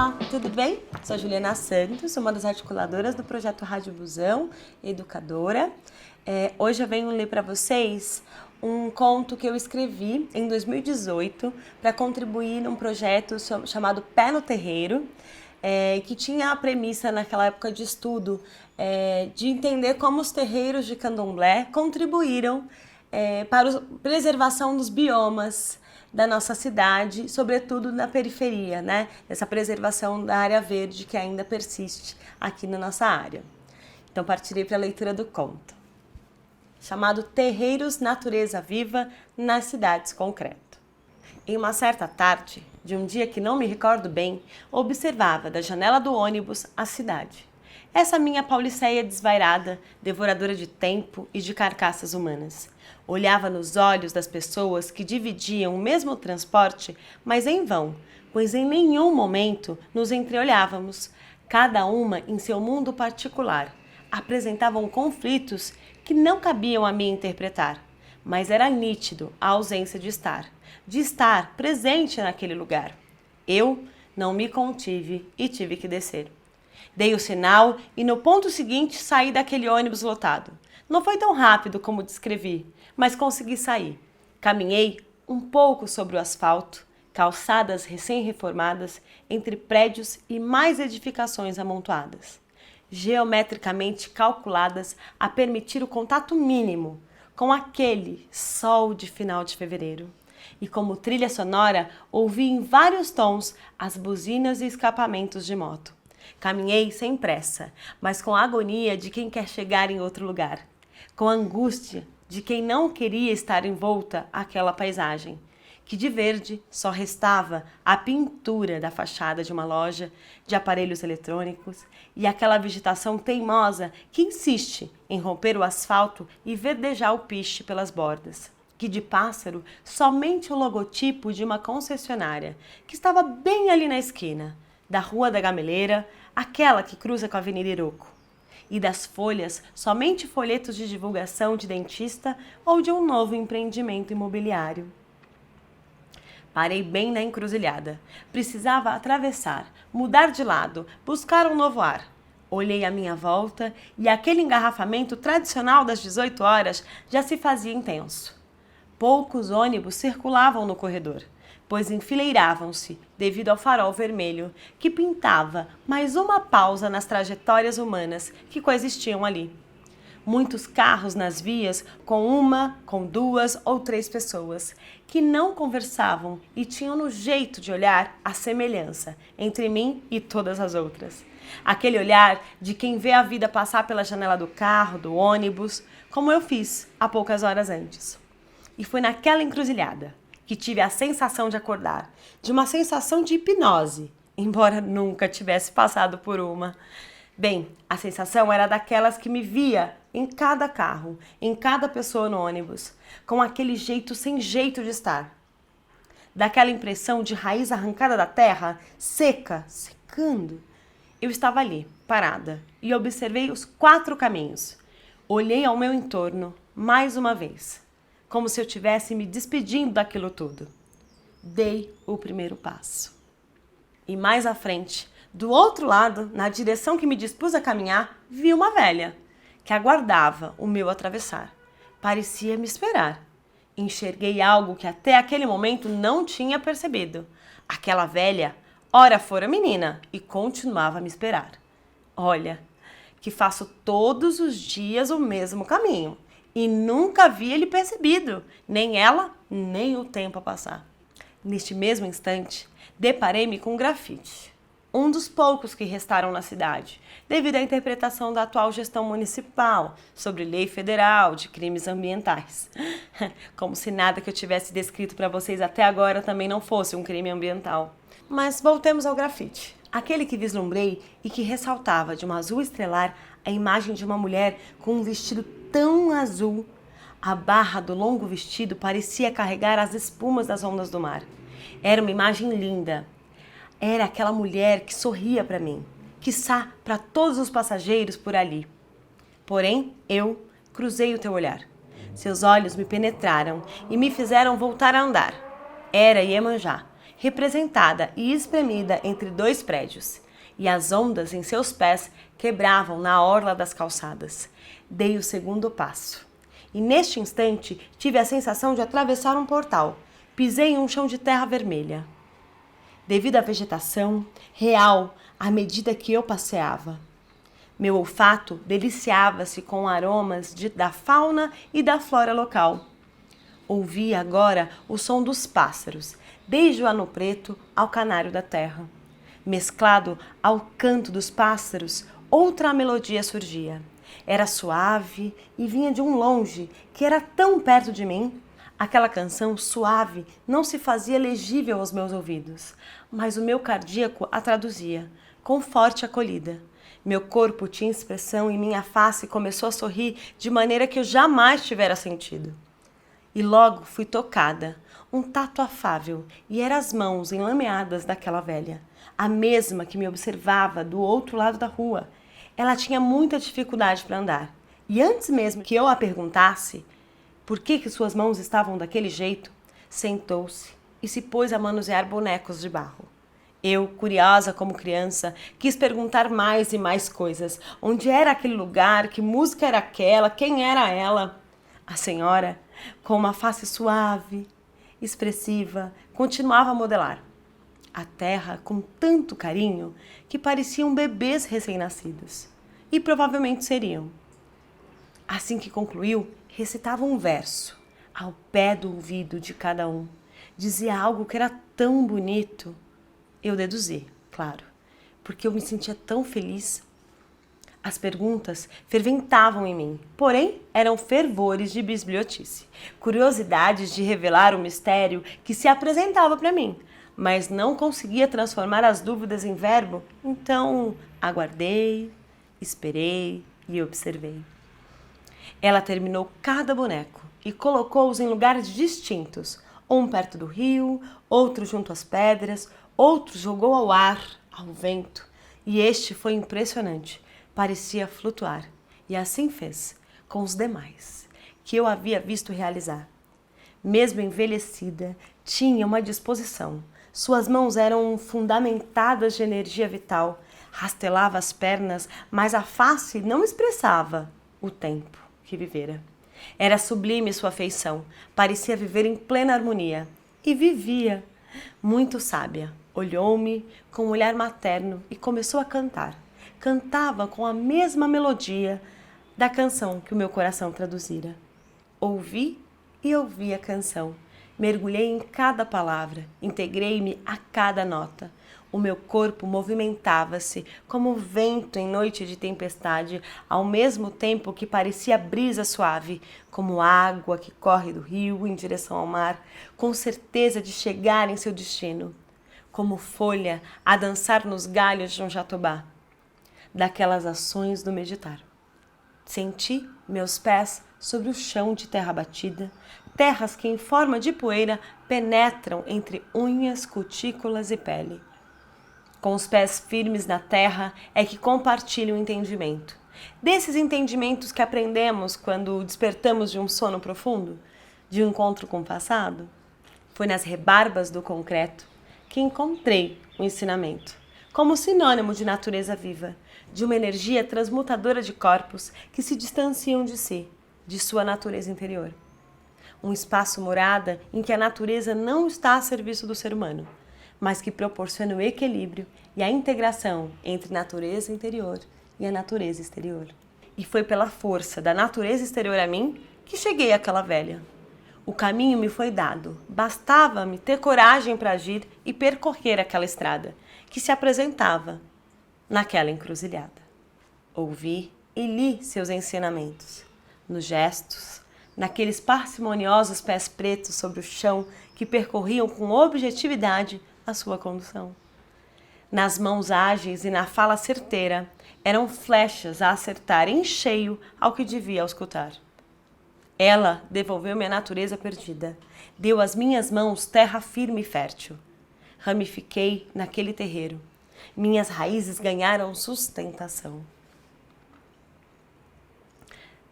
Olá, tudo bem? Sou a Juliana Santos, sou uma das articuladoras do projeto Rádio Busão, educadora. Hoje eu venho ler para vocês um conto que eu escrevi em 2018 para contribuir num projeto chamado Pé no Terreiro, que tinha a premissa naquela época de estudo de entender como os terreiros de candomblé contribuíram para a preservação dos biomas da nossa cidade, sobretudo na periferia, né? Essa preservação da área verde que ainda persiste aqui na nossa área. Então partirei para a leitura do conto, chamado Terreiros Natureza Viva nas Cidades Concreto. Em uma certa tarde, de um dia que não me recordo bem, observava da janela do ônibus a cidade. Essa minha Pauliceia desvairada, devoradora de tempo e de carcaças humanas. Olhava nos olhos das pessoas que dividiam o mesmo transporte, mas em vão, pois em nenhum momento nos entreolhávamos, cada uma em seu mundo particular. Apresentavam conflitos que não cabiam a mim interpretar, mas era nítido a ausência de estar presente naquele lugar. Eu não me contive e tive que descer. Dei o sinal e no ponto seguinte saí daquele ônibus lotado. Não foi tão rápido como descrevi, mas consegui sair. Caminhei um pouco sobre o asfalto, calçadas recém-reformadas, entre prédios e mais edificações amontoadas, geometricamente calculadas a permitir o contato mínimo com aquele sol de final de fevereiro. E como trilha sonora, ouvi em vários tons as buzinas e escapamentos de moto. Caminhei sem pressa, mas com a agonia de quem quer chegar em outro lugar, com a angústia de quem não queria estar envolta àquela paisagem, que de verde só restava a pintura da fachada de uma loja de aparelhos eletrônicos e aquela vegetação teimosa que insiste em romper o asfalto e verdejar o piche pelas bordas, que de pássaro somente o logotipo de uma concessionária que estava bem ali na esquina da Rua da Gameleira, aquela que cruza com a Avenida Iroco. E das folhas, somente folhetos de divulgação de dentista ou de um novo empreendimento imobiliário. Parei bem na encruzilhada. Precisava atravessar, mudar de lado, buscar um novo ar. Olhei à minha volta e aquele engarrafamento tradicional das 18 horas já se fazia intenso. Poucos ônibus circulavam no corredor, pois enfileiravam-se devido ao farol vermelho, que pintava mais uma pausa nas trajetórias humanas que coexistiam ali. Muitos carros nas vias com duas ou três pessoas, que não conversavam e tinham no jeito de olhar a semelhança entre mim e todas as outras. Aquele olhar de quem vê a vida passar pela janela do carro, do ônibus, como eu fiz há poucas horas antes. E foi naquela encruzilhada que tive a sensação de acordar, de uma sensação de hipnose, embora nunca tivesse passado por uma. Bem, a sensação era daquelas que me via em cada carro, em cada pessoa no ônibus, com aquele jeito sem jeito de estar. Daquela impressão de raiz arrancada da terra, seca, secando. Eu estava ali, parada, e observei os 4 caminhos. Olhei ao meu entorno, mais uma vez, como se eu estivesse me despedindo daquilo tudo. Dei o primeiro passo. E mais à frente, do outro lado, na direção que me dispus a caminhar, vi uma velha, que aguardava o meu atravessar. Parecia me esperar. Enxerguei algo que até aquele momento não tinha percebido. Aquela velha, ora fora menina, e continuava a me esperar. Olha, que faço todos os dias o mesmo caminho. E nunca havia ele percebido, nem ela, nem o tempo a passar. Neste mesmo instante, deparei-me com um grafite, um dos poucos que restaram na cidade, devido à interpretação da atual gestão municipal sobre lei federal de crimes ambientais. Como se nada que eu tivesse descrito para vocês até agora também não fosse um crime ambiental. Mas voltemos ao grafite, aquele que vislumbrei e que ressaltava de um azul estrelar a imagem de uma mulher com um vestido tão azul. A barra do longo vestido parecia carregar as espumas das ondas do mar. Era uma imagem linda. Era aquela mulher que sorria para mim, quiçá para todos os passageiros por ali. Porém, eu cruzei o teu olhar. Seus olhos me penetraram e me fizeram voltar a andar. Era Iemanjá, representada e espremida entre dois prédios, e as ondas em seus pés quebravam na orla das calçadas. Dei o segundo passo. E neste instante tive a sensação de atravessar um portal. Pisei em um chão de terra vermelha. Devido à vegetação real, à medida que eu passeava, meu olfato deliciava-se com aromas da fauna e da flora local. Ouvia agora o som dos pássaros, desde o ano preto ao canário da terra. Mesclado ao canto dos pássaros, outra melodia surgia. Era suave e vinha de um longe, que era tão perto de mim. Aquela canção suave não se fazia legível aos meus ouvidos, mas o meu cardíaco a traduzia, com forte acolhida. Meu corpo tinha expressão e minha face começou a sorrir de maneira que eu jamais tivera sentido. E logo fui tocada, um tato afável, e eram as mãos enlameadas daquela velha, a mesma que me observava do outro lado da rua. Ela tinha muita dificuldade para andar, e antes mesmo que eu a perguntasse por que suas mãos estavam daquele jeito, sentou-se e se pôs a manusear bonecos de barro. Eu, curiosa como criança, quis perguntar mais e mais coisas. Onde era aquele lugar? Que música era aquela? Quem era ela? A senhora, com uma face suave, expressiva, continuava a modelar a terra com tanto carinho que pareciam bebês recém-nascidos. E provavelmente seriam. Assim que concluiu, recitava um verso ao pé do ouvido de cada um. Dizia algo que era tão bonito. Eu deduzi, claro, porque eu me sentia tão feliz. As perguntas ferventavam em mim, porém eram fervores de bisbilhotice, curiosidades de revelar o mistério que se apresentava para mim, mas não conseguia transformar as dúvidas em verbo, então aguardei, esperei e observei. Ela terminou cada boneco e colocou-os em lugares distintos, um perto do rio, outro junto às pedras, outro jogou ao ar, ao vento, e este foi impressionante. Parecia flutuar, e assim fez com os demais, que eu havia visto realizar. Mesmo envelhecida, tinha uma disposição. Suas mãos eram fundamentadas de energia vital, rastelava as pernas, mas a face não expressava o tempo que vivera. Era sublime sua feição, parecia viver em plena harmonia, e vivia. Muito sábia, olhou-me com um olhar materno e começou a cantar. Cantava com a mesma melodia da canção que o meu coração traduzira. Ouvi e ouvi a canção. Mergulhei em cada palavra, integrei-me a cada nota. O meu corpo movimentava-se como vento em noite de tempestade, ao mesmo tempo que parecia brisa suave, como água que corre do rio em direção ao mar, com certeza de chegar em seu destino, como folha a dançar nos galhos de um jatobá. Daquelas ações do meditar. Senti meus pés sobre o chão de terra batida, terras que em forma de poeira penetram entre unhas, cutículas e pele. Com os pés firmes na terra é que compartilho o entendimento. Desses entendimentos que aprendemos quando despertamos de um sono profundo, de um encontro com o passado. Foi nas rebarbas do concreto que encontrei o ensinamento, como sinônimo de natureza viva, de uma energia transmutadora de corpos que se distanciam de si, de sua natureza interior. Um espaço morada em que a natureza não está a serviço do ser humano, mas que proporciona o equilíbrio e a integração entre natureza interior e a natureza exterior. E foi pela força da natureza exterior a mim que cheguei àquela velha. O caminho me foi dado, bastava-me ter coragem para agir e percorrer aquela estrada que se apresentava naquela encruzilhada. Ouvi e li seus ensinamentos, nos gestos, naqueles parcimoniosos pés pretos sobre o chão que percorriam com objetividade a sua condução. Nas mãos ágeis e na fala certeira, eram flechas a acertar em cheio ao que devia auscultar. Ela devolveu-me a natureza perdida, deu às minhas mãos terra firme e fértil. Ramifiquei naquele terreiro. Minhas raízes ganharam sustentação.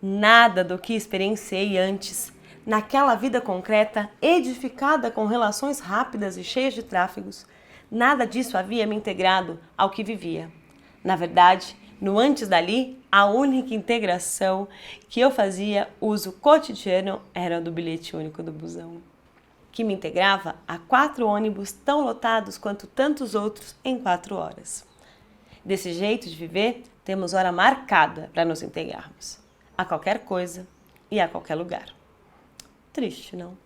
Nada do que experienciei antes naquela vida concreta, edificada com relações rápidas e cheias de tráfegos, nada disso havia me integrado ao que vivia. Na verdade, no antes dali, a única integração que eu fazia uso cotidiano era do bilhete único do busão, que me integrava a 4 ônibus tão lotados quanto tantos outros em 4 horas. Desse jeito de viver, temos hora marcada para nos integrarmos, a qualquer coisa e a qualquer lugar. Triste, não?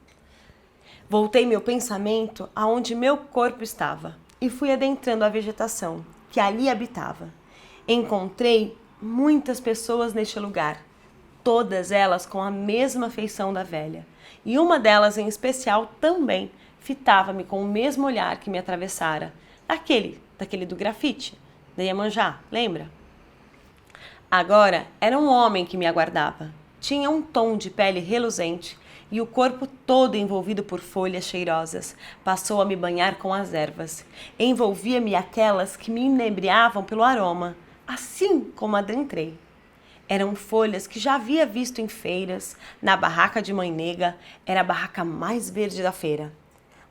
Voltei meu pensamento aonde meu corpo estava e fui adentrando a vegetação que ali habitava. Encontrei muitas pessoas neste lugar, todas elas com a mesma feição da velha, e uma delas em especial também fitava-me com o mesmo olhar que me atravessara, daquele do grafite, da Iemanjá, lembra? Agora era um homem que me aguardava. Tinha um tom de pele reluzente e o corpo todo envolvido por folhas cheirosas. Passou a me banhar com as ervas. Envolvia-me aquelas que me inebriavam pelo aroma, assim como adentrei. Eram folhas que já havia visto em feiras. Na barraca de Mãe Nega, era a barraca mais verde da feira.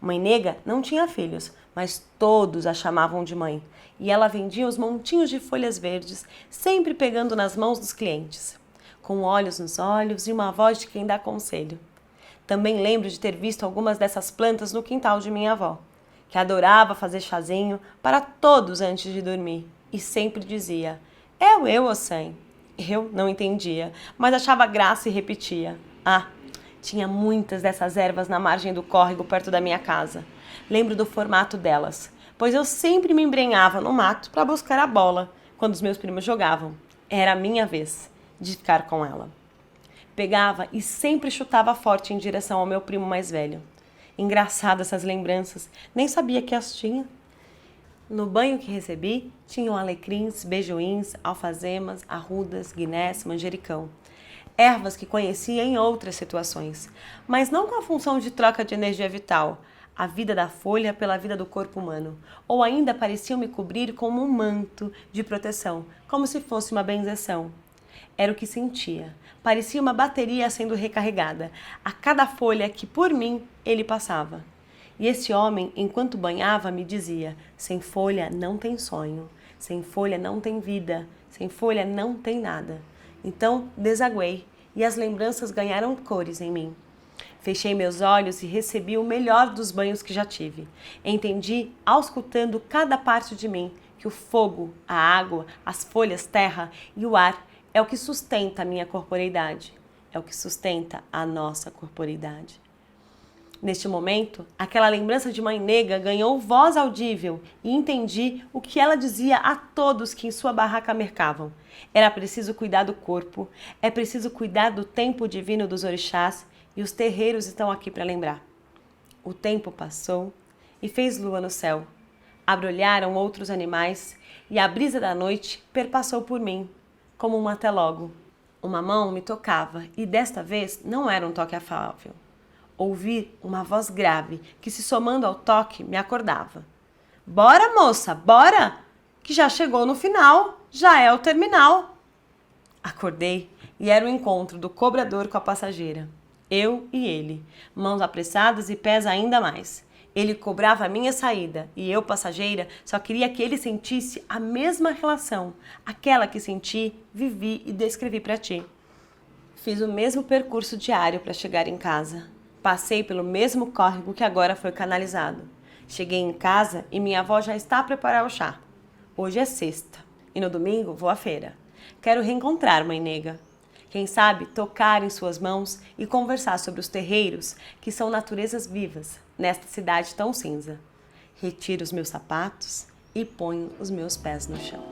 Mãe Nega não tinha filhos, mas todos a chamavam de mãe. E ela vendia os montinhos de folhas verdes, sempre pegando nas mãos dos clientes, com olhos nos olhos e uma voz de quem dá conselho. Também lembro de ter visto algumas dessas plantas no quintal de minha avó, que adorava fazer chazinho para todos antes de dormir. E sempre dizia, eu, Ossém. Eu não entendia, mas achava graça e repetia. Tinha muitas dessas ervas na margem do córrego perto da minha casa. Lembro do formato delas, pois eu sempre me embrenhava no mato para buscar a bola quando os meus primos jogavam. Era a minha vez de ficar com ela. Pegava e sempre chutava forte em direção ao meu primo mais velho. Engraçado essas lembranças, nem sabia que as tinha. No banho que recebi, tinham alecrins, beijoins, alfazemas, arrudas, guinés, manjericão. Ervas que conhecia em outras situações, mas não com a função de troca de energia vital, a vida da folha pela vida do corpo humano, ou ainda pareciam me cobrir como um manto de proteção, como se fosse uma benzeção. Era o que sentia, parecia uma bateria sendo recarregada, a cada folha que por mim ele passava. E esse homem, enquanto banhava, me dizia, sem folha não tem sonho, sem folha não tem vida, sem folha não tem nada. Então desaguei e as lembranças ganharam cores em mim. Fechei meus olhos e recebi o melhor dos banhos que já tive. Entendi, auscultando cada parte de mim, que o fogo, a água, as folhas, terra e o ar é o que sustenta a minha corporeidade, é o que sustenta a nossa corporeidade. Neste momento, aquela lembrança de Mãe Nega ganhou voz audível e entendi o que ela dizia a todos que em sua barraca mercavam. Era preciso cuidar do corpo, é preciso cuidar do tempo divino dos orixás e os terreiros estão aqui para lembrar. O tempo passou e fez lua no céu. Abrolharam outros animais e a brisa da noite perpassou por mim, como um até logo. Uma mão me tocava e desta vez não era um toque afável. Ouvi uma voz grave que, se somando ao toque, me acordava. Bora, moça, bora! Que já chegou no final, já é o terminal. Acordei e era o encontro do cobrador com a passageira. Eu e ele, mãos apressadas e pés ainda mais. Ele cobrava a minha saída e eu, passageira, só queria que ele sentisse a mesma relação, aquela que senti, vivi e descrevi para ti. Fiz o mesmo percurso diário para chegar em casa. Passei pelo mesmo córrego que agora foi canalizado. Cheguei em casa e minha avó já está a preparar o chá. Hoje é sexta e no domingo vou à feira. Quero reencontrar Mãe Nega. Quem sabe tocar em suas mãos e conversar sobre os terreiros que são naturezas vivas nesta cidade tão cinza. Retiro os meus sapatos e ponho os meus pés no chão.